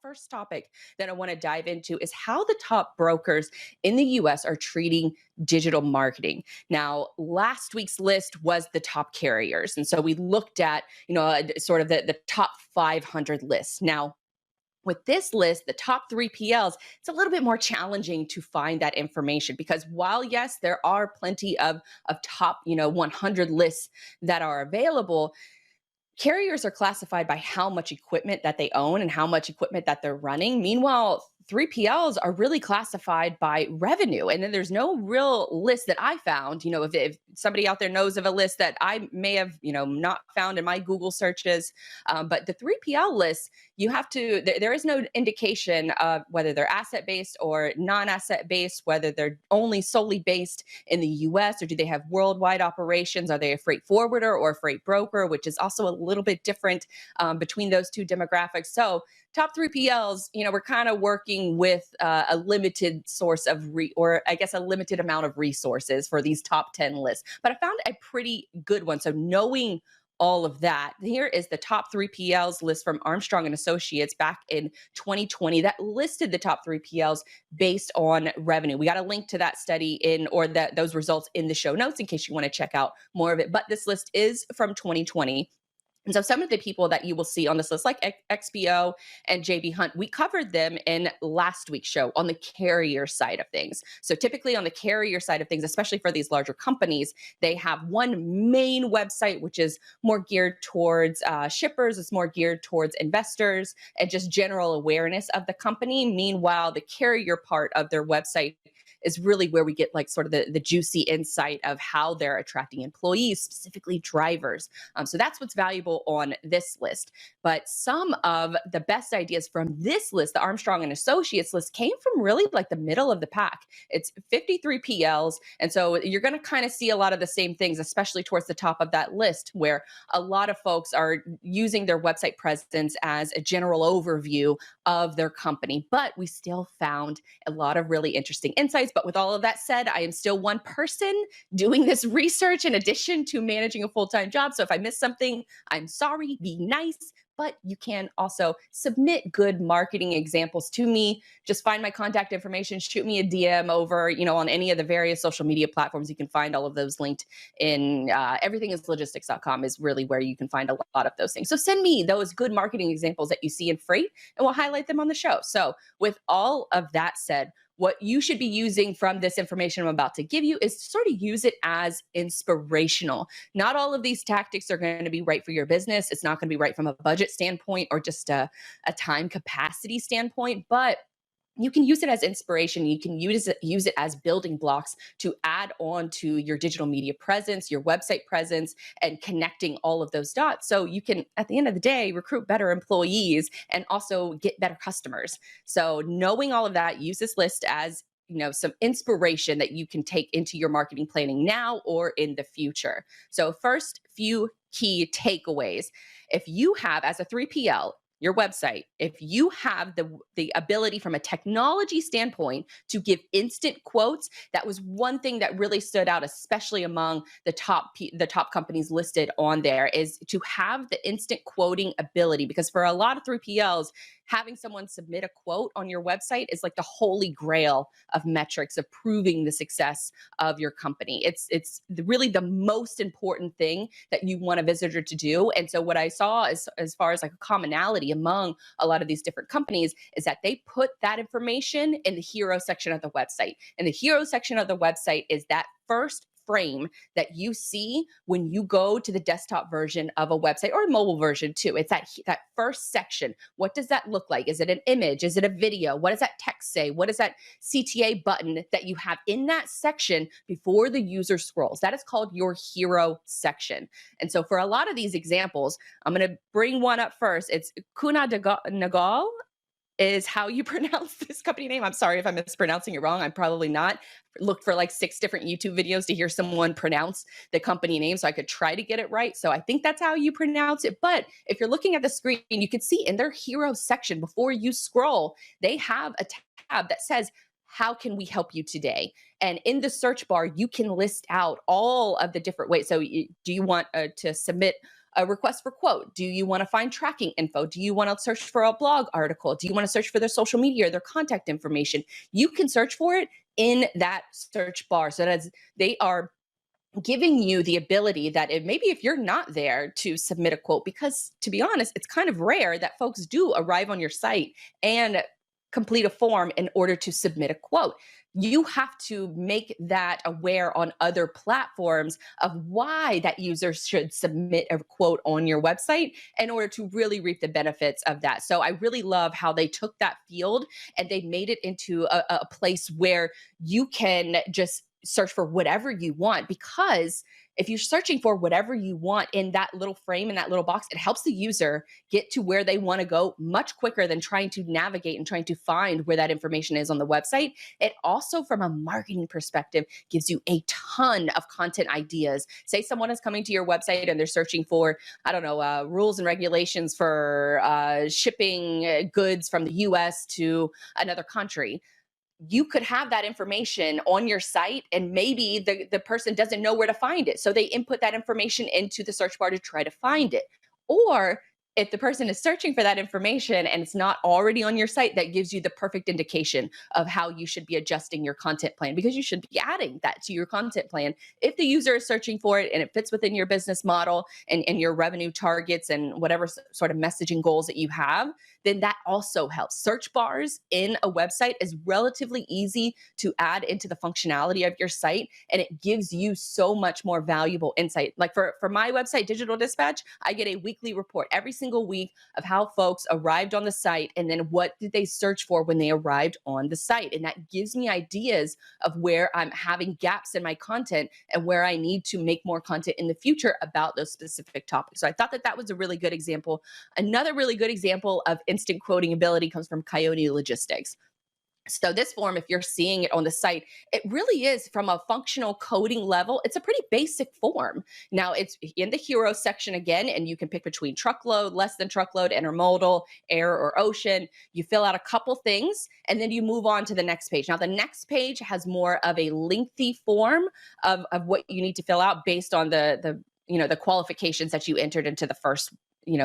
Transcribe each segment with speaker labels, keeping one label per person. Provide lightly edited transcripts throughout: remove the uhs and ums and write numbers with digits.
Speaker 1: first topic that I want to dive into is how the top brokers in the US are treating digital marketing. Now, last week's list was the top carriers. And so we looked at, sort of the top 500 lists. Now, with this list, the top 3PLs, it's a little bit more challenging to find that information because while, yes, there are plenty of top, 100 lists that are available, carriers are classified by how much equipment that they own and how much equipment that they're running. Meanwhile, 3PLs are really classified by revenue. And then there's no real list that I found. If somebody out there knows of a list that I may have, not found in my Google searches, but the 3PL list, you have to, there is no indication of whether they're asset based or non asset based, whether they're only solely based in the US or do they have worldwide operations? Are they a freight forwarder or a freight broker, which is also a little bit different between those two demographics. So top 3PLs, we're kind of working with a limited source of, or I guess a limited amount of resources for these top 10 lists. But I found a pretty good one. So knowing all of that, here is the top 3PLs list from Armstrong and Associates back in 2020 that listed the top 3PLs based on revenue. We got a link to that study those results in the show notes in case you want to check out more of it. But this list is from 2020. And so some of the people that you will see on this list, like XPO and JB Hunt, we covered them in last week's show on the carrier side of things. So typically on the carrier side of things, especially for these larger companies, they have one main website, which is more geared towards shippers. It's more geared towards investors and just general awareness of the company. Meanwhile, the carrier part of their website is really where we get like sort of the juicy insight of how they're attracting employees, specifically drivers. So that's what's valuable on this list. But some of the best ideas from this list, the Armstrong and Associates list, came from really like the middle of the pack. It's 53 PLs. And so you're going to kind of see a lot of the same things, especially towards the top of that list, where a lot of folks are using their website presence as a general overview of their company. But we still found a lot of really interesting insights. But with all of that said, I am still one person doing this research in addition to managing a full-time job. So if I miss something, I'm sorry, be nice. But you can also submit good marketing examples to me. Just find my contact information, shoot me a DM over, on any of the various social media platforms. You can find all of thoslinked in everythingislogistics.com is really where you can find a lot of those things. So send me those good marketing examples that you see in freight and we'll highlight them on the show. So with all of that said, what you should be using from this information I'm about to give you is to sort of use it as inspirational. Not all of these tactics are going to be right for your business. It's not going to be right from a budget standpoint or just a time capacity standpoint, but you can use it as inspiration. You can use it as building blocks to add on to your digital media presence, your website presence, and connecting all of those dots. So you can, at the end of the day, recruit better employees and also get better customers. So knowing all of that, use this list as some inspiration that you can take into your marketing planning now or in the future. So first, few key takeaways. If you have, as a 3PL, your website, if you have the ability from a technology standpoint to give instant quotes, that was one thing that really stood out, especially among the top companies listed on there, is to have the instant quoting ability. Because for a lot of 3PLs, having someone submit a quote on your website is like the holy grail of metrics of proving the success of your company. It's really the most important thing that you want a visitor to do. And so what I saw as far as like a commonality among a lot of these different companies is that they put that information in the hero section of the website. And the hero section of the website is that first frame that you see when you go to the desktop version of a website or a mobile version too. It's that first section. What does that look like? Is it an image? Is it a video? What does that text say? What is that CTA button that you have in that section before the user scrolls? That is called your hero section. And so for a lot of these examples, I'm going to bring one up first. It's Kuna Nagal is how you pronounce this company name. I'm sorry if I'm mispronouncing it wrong. I'm probably not. Looked for like 6 different YouTube videos to hear someone pronounce the company name so I could try to get it right. So I think that's how you pronounce it. But if you're looking at the screen, you can see in their hero section before you scroll, they have a tab that says, how can we help you today? And in the search bar, you can list out all of the different ways. So do you want to submit a request for quote? Do you want to find tracking info? Do you want to search for a blog article? Do you want to search for their social media or their contact information? You can search for it in that search bar. So that they are giving you the ability that maybe if you're not there to submit a quote, because to be honest, it's kind of rare that folks do arrive on your site and complete a form in order to submit a quote. You have to make that aware on other platforms of why that user should submit a quote on your website in order to really reap the benefits of that. So I really love how they took that field and they made it into a place where you can just search for whatever you want, because if you're searching for whatever you want in that little frame, in that little box, it helps the user get to where they want to go much quicker than trying to navigate and trying to find where that information is on the website. It also, from a marketing perspective, gives you a ton of content ideas. Say someone is coming to your website and they're searching for, I don't know, rules and regulations for shipping goods from the US to another country. You could have that information on your site and maybe the person doesn't know where to find it. So they input that information into the search bar to try to find it. Or if the person is searching for that information and it's not already on your site, that gives you the perfect indication of how you should be adjusting your content plan, because you should be adding that to your content plan. If the user is searching for it and it fits within your business model and your revenue targets and whatever sort of messaging goals that you have, then that also helps. Search bars in a website is relatively easy to add into the functionality of your site, and it gives you so much more valuable insight. Like for my website, Digital Dispatch, I get a weekly report every single week of how folks arrived on the site and then what did they search for when they arrived on the site. And that gives me ideas of where I'm having gaps in my content and where I need to make more content in the future about those specific topics. So I thought that that was a really good example. Another really good example of instant quoting ability comes from Coyote Logistics. So this form, if you're seeing it on the site, it really is, from a functional coding level, it's a pretty basic form. Now it's in the hero section again, and you can pick between truckload, less than truckload, intermodal, air, or ocean. You fill out a couple things and then you move on to the next page. Now the next page has more of a lengthy form of what you need to fill out based on the qualifications that you entered into the first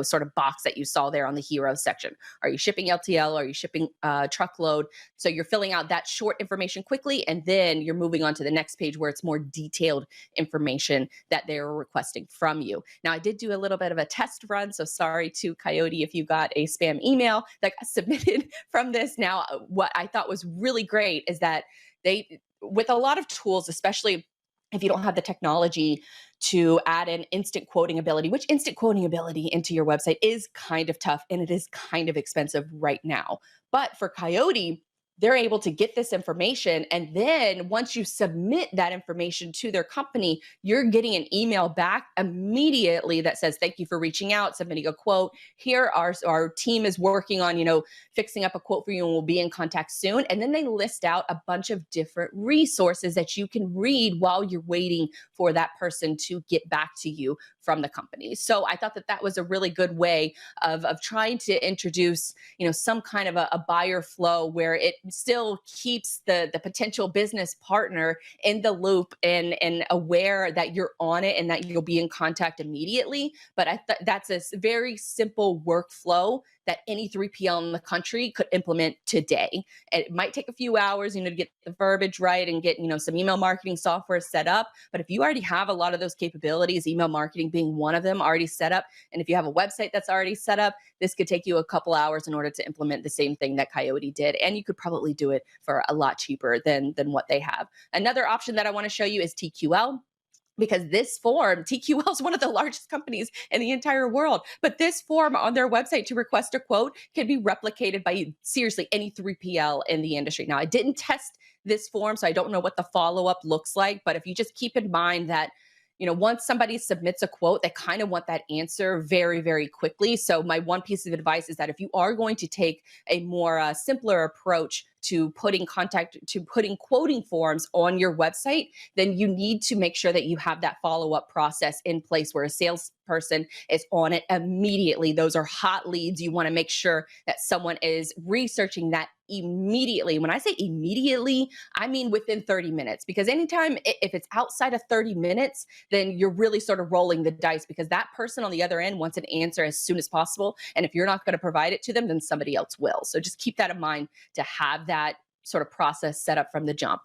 Speaker 1: sort of box that you saw there on the hero section. Are you shipping LTL? Are you shipping truckload? So you're filling out that short information quickly, and then you're moving on to the next page where it's more detailed information that they're requesting from you. Now, I did do a little bit of a test run, so sorry to Coyote if you got a spam email that got submitted from this. Now, what I thought was really great is that they, with a lot of tools, especially if you don't have the technology to add an instant quoting ability, which instant quoting ability into your website is kind of tough and it is kind of expensive right now. But for Coyote, they're able to get this information. And then once you submit that information to their company, you're getting an email back immediately that says, thank you for reaching out, submitting a quote. Here, our team is working on, fixing up a quote for you and we'll be in contact soon. And then they list out a bunch of different resources that you can read while you're waiting for that person to get back to you from the company. So I thought that that was a really good way of trying to introduce, some kind of a buyer flow where it still keeps the potential business partner in the loop and aware that you're on it and that you'll be in contact immediately. But that's a very simple workflow that any 3PL in the country could implement today. It might take a few hours, to get the verbiage right and get, some email marketing software set up. But if you already have a lot of those capabilities, email marketing being one of them, already set up, and if you have a website that's already set up, this could take you a couple hours in order to implement the same thing that Coyote did. And you could probably do it for a lot cheaper than what they have. Another option that I want to show you is TQL. Because this form, TQL is one of the largest companies in the entire world, but this form on their website to request a quote can be replicated by seriously any 3PL in the industry. Now, I didn't test this form, so I don't know what the follow-up looks like, but if you just keep in mind that once somebody submits a quote, they kind of want that answer very, very quickly. So my one piece of advice is that if you are going to take a more simpler approach to putting quoting forms on your website, then you need to make sure that you have that follow-up process in place where a salesperson is on it immediately. Those are hot leads. You want to make sure that someone is researching that immediately. When I say immediately, I mean within 30 minutes, because anytime if it's outside of 30 minutes, then you're really sort of rolling the dice, because that person on the other end wants an answer as soon as possible. And if you're not going to provide it to them, then somebody else will. So just keep that in mind to have that sort of process set up from the jump.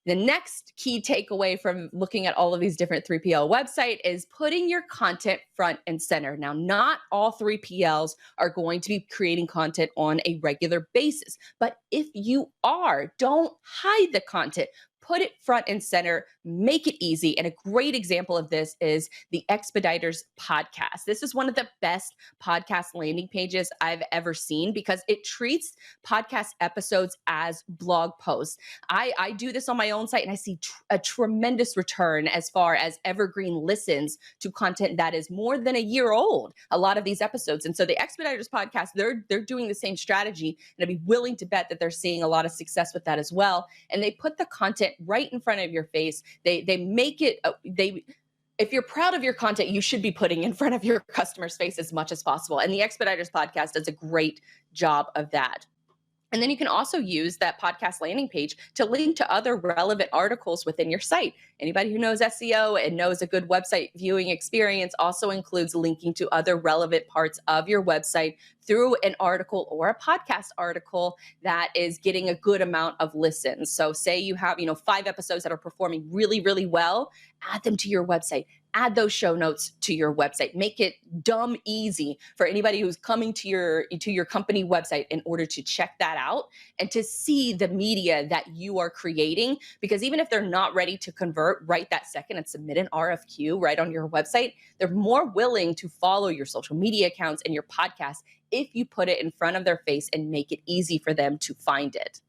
Speaker 1: The next key takeaway from looking at all of these different 3PL website is putting your content front and center. Now, not all 3PLs are going to be creating content on a regular basis, but if you are, don't hide the content. Put it front and center, make it easy. And a great example of this is the Expeditors podcast. This is one of the best podcast landing pages I've ever seen, because it treats podcast episodes as blog posts. I do this on my own site, and I see a tremendous return as far as evergreen listens to content that is more than a year old, a lot of these episodes. And so the Expeditors podcast, they're doing the same strategy, and I'd be willing to bet that they're seeing a lot of success with that as well. And they put the content right in front of your face. They make it, if you're proud of your content, you should be putting in front of your customer's face as much as possible. And the Expeditors podcast does a great job of that. And then you can also use that podcast landing page to link to other relevant articles within your site. Anybody who knows SEO and knows a good website viewing experience also includes linking to other relevant parts of your website through an article or a podcast article that is getting a good amount of listens. So say you have, 5 episodes that are performing really, really well, add them to your website. Add those show notes to your website. Make it dumb easy for anybody who's coming to your company website in order to check that out and to see the media that you are creating. Because even if they're not ready to convert right that second and submit an RFQ right on your website, they're more willing to follow your social media accounts and your podcast if you put it in front of their face and make it easy for them to find it.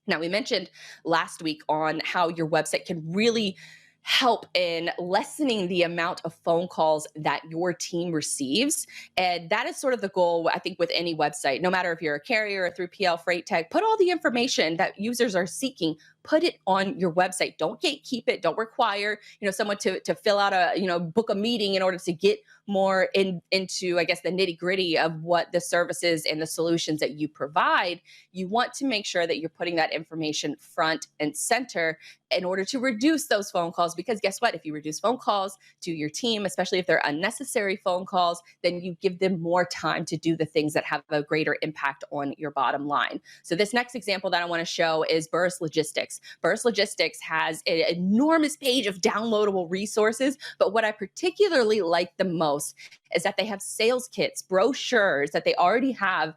Speaker 1: Now, we mentioned last week on how your website can really help in lessening the amount of phone calls that your team receives. And that is sort of the goal, I think, with any website. No matter if you're a carrier, a 3PL, freight tech, put all the information that users are seeking, put it on your website. Don't gatekeep it. Don't require, someone to fill out book a meeting in order to get more into, I guess, the nitty gritty of what the services and the solutions that you provide. You want to make sure that you're putting that information front and center in order to reduce those phone calls. Because guess what? If you reduce phone calls to your team, especially if they're unnecessary phone calls, then you give them more time to do the things that have a greater impact on your bottom line. So this next example that I want to show is Burris Logistics. Burris Logistics has an enormous page of downloadable resources, but what I particularly like the most is that they have sales kits, brochures that they already have,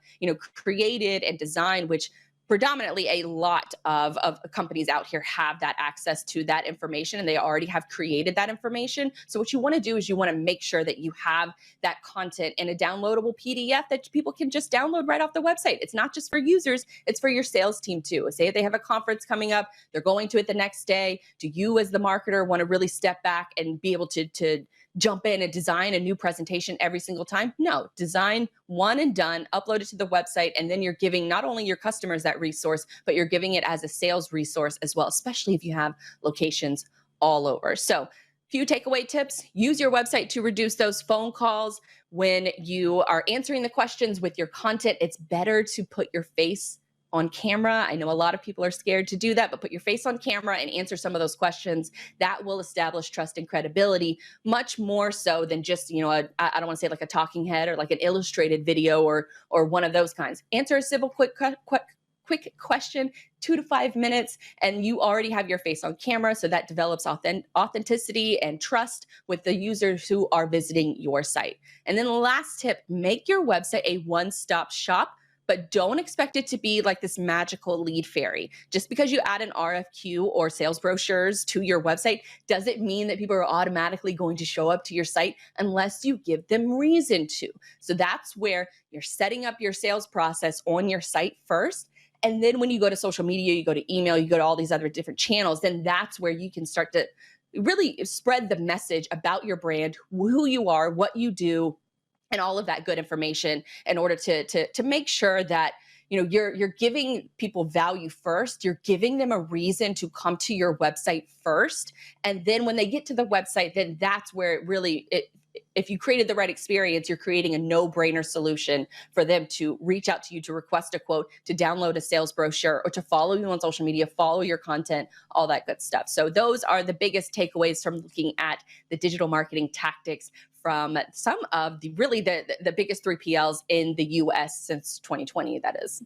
Speaker 1: created and designed, which predominantly a lot of companies out here have that access to that information, and they already have created that information. So what you want to do is you want to make sure that you have that content in a downloadable PDF that people can just download right off the website. It's not just for users, it's for your sales team too. Say if they have a conference coming up, they're going to it the next day. Do you as the marketer want to really step back and be able to jump in and design a new presentation every single time? No, design one and done, upload it to the website, and then you're giving not only your customers that resource, but you're giving it as a sales resource as well, especially if you have locations all over. So few takeaway tips: use your website to reduce those phone calls. When you are answering the questions with your content, it's better to put your face on camera. I know a lot of people are scared to do that, but put your face on camera and answer some of those questions. That will establish trust and credibility much more so than just, I don't want to say like a talking head or like an illustrated video or one of those kinds. Answer a simple, quick question, 2 to 5 minutes, and you already have your face on camera. So that develops authenticity and trust with the users who are visiting your site. And then the last tip, make your website a one-stop shop, but don't expect it to be like this magical lead fairy. Just because you add an RFQ or sales brochures to your website doesn't mean that people are automatically going to show up to your site unless you give them reason to. So that's where you're setting up your sales process on your site first. And then when you go to social media, you go to email, you go to all these other different channels, then that's where you can start to really spread the message about your brand, who you are, what you do, and all of that good information in order to make sure that you're giving people value first. You're giving them a reason to come to your website first, and then when they get to the website, then that's where it really if you created the right experience, you're creating a no-brainer solution for them to reach out to you, to request a quote, to download a sales brochure, or to follow you on social media, follow your content, all that good stuff. So those are the biggest takeaways from looking at the digital marketing tactics from some of the biggest 3PLs in the US since 2020, that is.